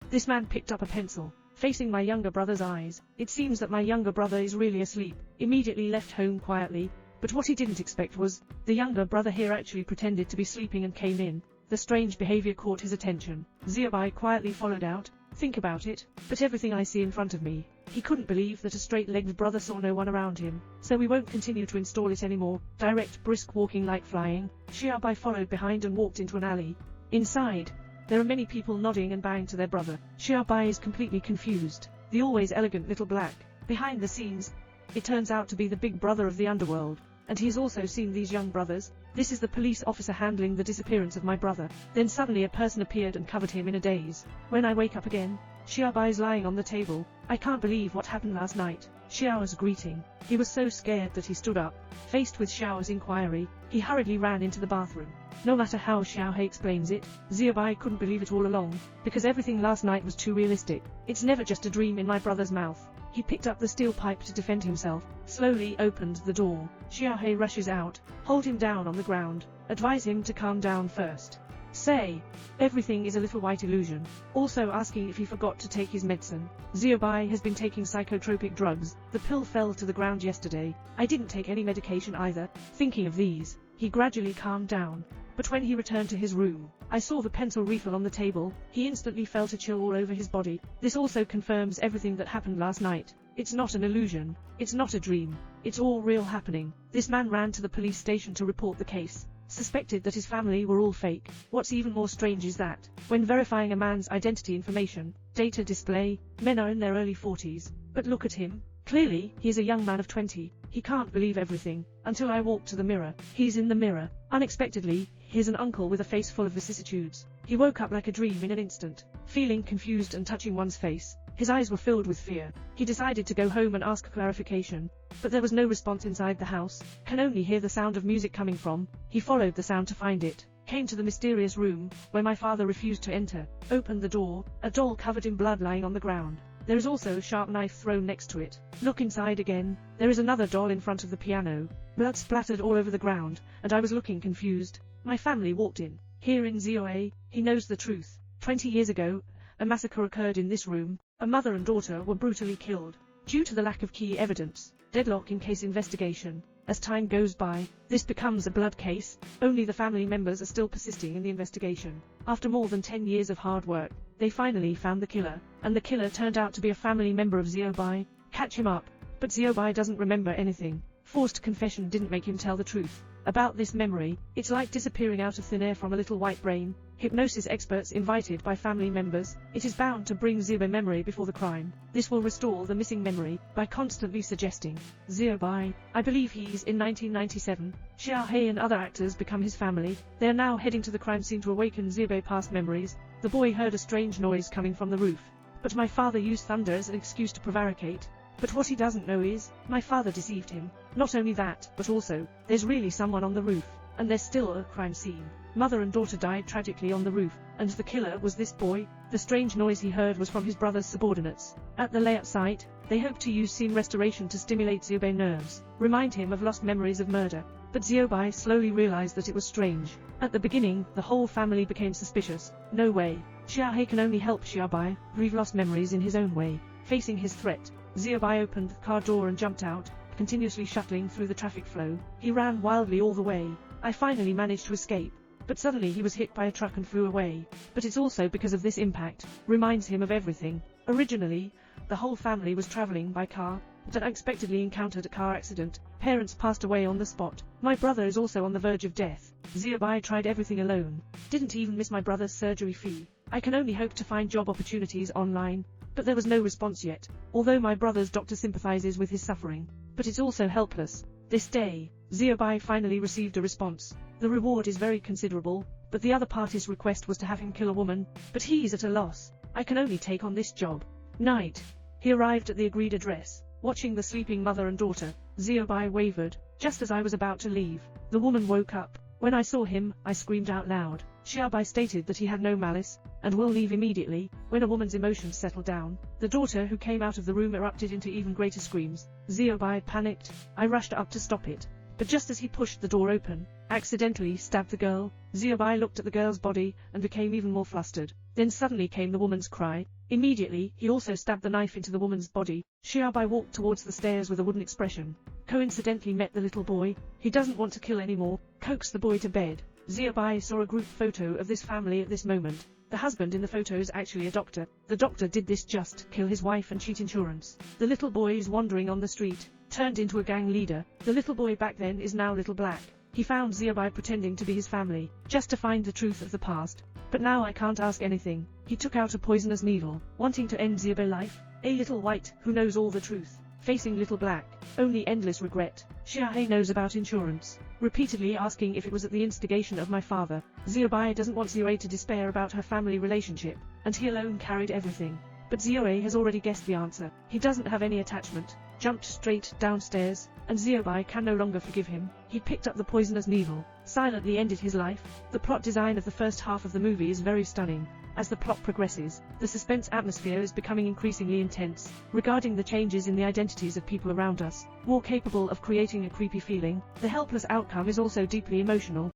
This man picked up a pencil, facing my younger brother's eyes. It seems that my younger brother is really asleep. Immediately left home quietly, but what he didn't expect was, the younger brother here actually pretended to be sleeping and came in. The strange behavior caught his attention. Xiaobai quietly followed out. Think about it, but everything I see in front of me. He couldn't believe that a straight-legged brother saw no one around him, so we won't continue to install it anymore. Direct, brisk walking like flying. Xiaobai followed behind and walked into an alley. Inside, there are many people nodding and bowing to their brother. Xiaobai is completely confused. The always elegant little black. Behind the scenes, it turns out to be the big brother of the underworld, and he's also seen these young brothers. This is the police officer handling the disappearance of my brother. Then suddenly a person appeared and covered him in a daze. When I wake up again, Xiaobai is lying on the table. I can't believe what happened last night. Xiao's greeting. He was so scared that he stood up. Faced with Xiao's inquiry, he hurriedly ran into the bathroom. No matter how Xiaohei explains it, Xiaobai couldn't believe it all along, because everything last night was too realistic. It's never just a dream in my brother's mouth. He picked up the steel pipe to defend himself, slowly opened the door. Xiaohei rushes out. Hold him down on the ground. Advise him to calm down first. Say, everything is a little white illusion. Also asking if he forgot to take his medicine. Xiaobai has been taking psychotropic drugs. The pill fell to the ground yesterday. I didn't take any medication either. Thinking of these, he gradually calmed down. But when he returned to his room, I saw the pencil refill on the table. He instantly felt a chill all over his body. This also confirms everything that happened last night. It's not an illusion. It's not a dream. It's all real happening. This man ran to the police station to report the case. Suspected that his family were all fake. What's even more strange is that, when verifying a man's identity information, data display, men are in their early 40s. But look at him. Clearly, he is a young man of 20. He can't believe everything, until I walked to the mirror. He's in the mirror. Unexpectedly, here's an uncle with a face full of vicissitudes. He woke up like a dream in an instant, feeling confused and touching one's face. His eyes were filled with fear. He decided to go home and ask clarification, but there was no response inside the house. Can only hear the sound of music coming from. He followed the sound to find it. Came to the mysterious room, where my father refused to enter. Opened the door, a doll covered in blood lying on the ground. There is also a sharp knife thrown next to it. Look inside again. There is another doll in front of the piano. Blood splattered all over the ground, and I was looking confused. My family walked in. Here in Zioe, he knows the truth. 20 years ago, a massacre occurred in this room. A mother and daughter were brutally killed. Due to the lack of key evidence, deadlock in case investigation. As time goes by, this becomes a blood case. Only the family members are still persisting in the investigation. After more than 10 years of hard work, they finally found the killer, and the killer turned out to be a family member of Xiaobai. Catch him up. But Xiaobai doesn't remember anything. Forced confession didn't make him tell the truth about this memory. It's like disappearing out of thin air from a little white brain. Hypnosis experts invited by family members. It is bound to bring Xiaobai memory before the crime. This will restore the missing memory by constantly suggesting Xiaobai. I believe he's in 1997. Xiaohei and other actors become his family. They are now heading to the crime scene to awaken Xiaobai past memories. The boy heard a strange noise coming from the roof, but my father used thunder as an excuse to prevaricate. But what he doesn't know is, my father deceived him. Not only that, but also, there's really someone on the roof, and there's still a crime scene. Mother and daughter died tragically on the roof, and the killer was this boy. The strange noise he heard was from his brother's subordinates. At the layout site, they hope to use scene restoration to stimulate Xiaobai nerves, remind him of lost memories of murder. But Xiaobai slowly realized that it was strange. At the beginning, the whole family became suspicious. No way. Xiaohei can only help Xiaobai grieve lost memories in his own way. Facing his threat, Xiaobai opened the car door and jumped out, continuously shuttling through the traffic flow. He ran wildly all the way. I finally managed to escape, but suddenly he was hit by a truck and flew away. But it's also because of this impact, reminds him of everything. Originally, the whole family was traveling by car, but unexpectedly encountered a car accident. Parents passed away on the spot. My brother is also on the verge of death. Xiaobai tried everything alone. Didn't even miss my brother's surgery fee. I can only hope to find job opportunities online. But there was no response yet, although my brother's doctor sympathizes with his suffering. But it's also helpless. This day, Xiaobai finally received a response. The reward is very considerable, but the other party's request was to have him kill a woman. But he's at a loss. I can only take on this job. Night. He arrived at the agreed address. Watching the sleeping mother and daughter, Xiaobai wavered. Just as I was about to leave, the woman woke up. When I saw him, I screamed out loud. Xiaobai stated that he had no malice, and will leave immediately. When a woman's emotions settled down, the daughter who came out of the room erupted into even greater screams. Xiaobai panicked. I rushed up to stop it, but just as he pushed the door open, accidentally stabbed the girl. Xiaobai looked at the girl's body, and became even more flustered. Then suddenly came the woman's cry. Immediately, he also stabbed the knife into the woman's body. Xiaobai walked towards the stairs with a wooden expression. Coincidentally met the little boy. He doesn't want to kill anymore. Coaxed the boy to bed. Xiaobai saw a group photo of this family at this moment. The husband in the photo is actually a doctor. The doctor did this just to kill his wife and cheat insurance. The little boy is wandering on the street, turned into a gang leader. The little boy back then is now Little Black. He found Xiaobai pretending to be his family, just to find the truth of the past. But now I can't ask anything. He took out a poisonous needle, wanting to end Xiaobai's life. A little white, who knows all the truth. Facing Little Black, only endless regret. Xiaobai knows about insurance, repeatedly asking if it was at the instigation of my father. Xiaobai doesn't want Xiaobai to despair about her family relationship, and he alone carried everything. But Xiaobai has already guessed the answer. He doesn't have any attachment. Jumped straight downstairs, and Xiaobai can no longer forgive him. He picked up the poisonous needle, silently ended his life. The plot design of the first half of the movie is very stunning. As the plot progresses, the suspense atmosphere is becoming increasingly intense, regarding the changes in the identities of people around us, more capable of creating a creepy feeling. The helpless outcome is also deeply emotional.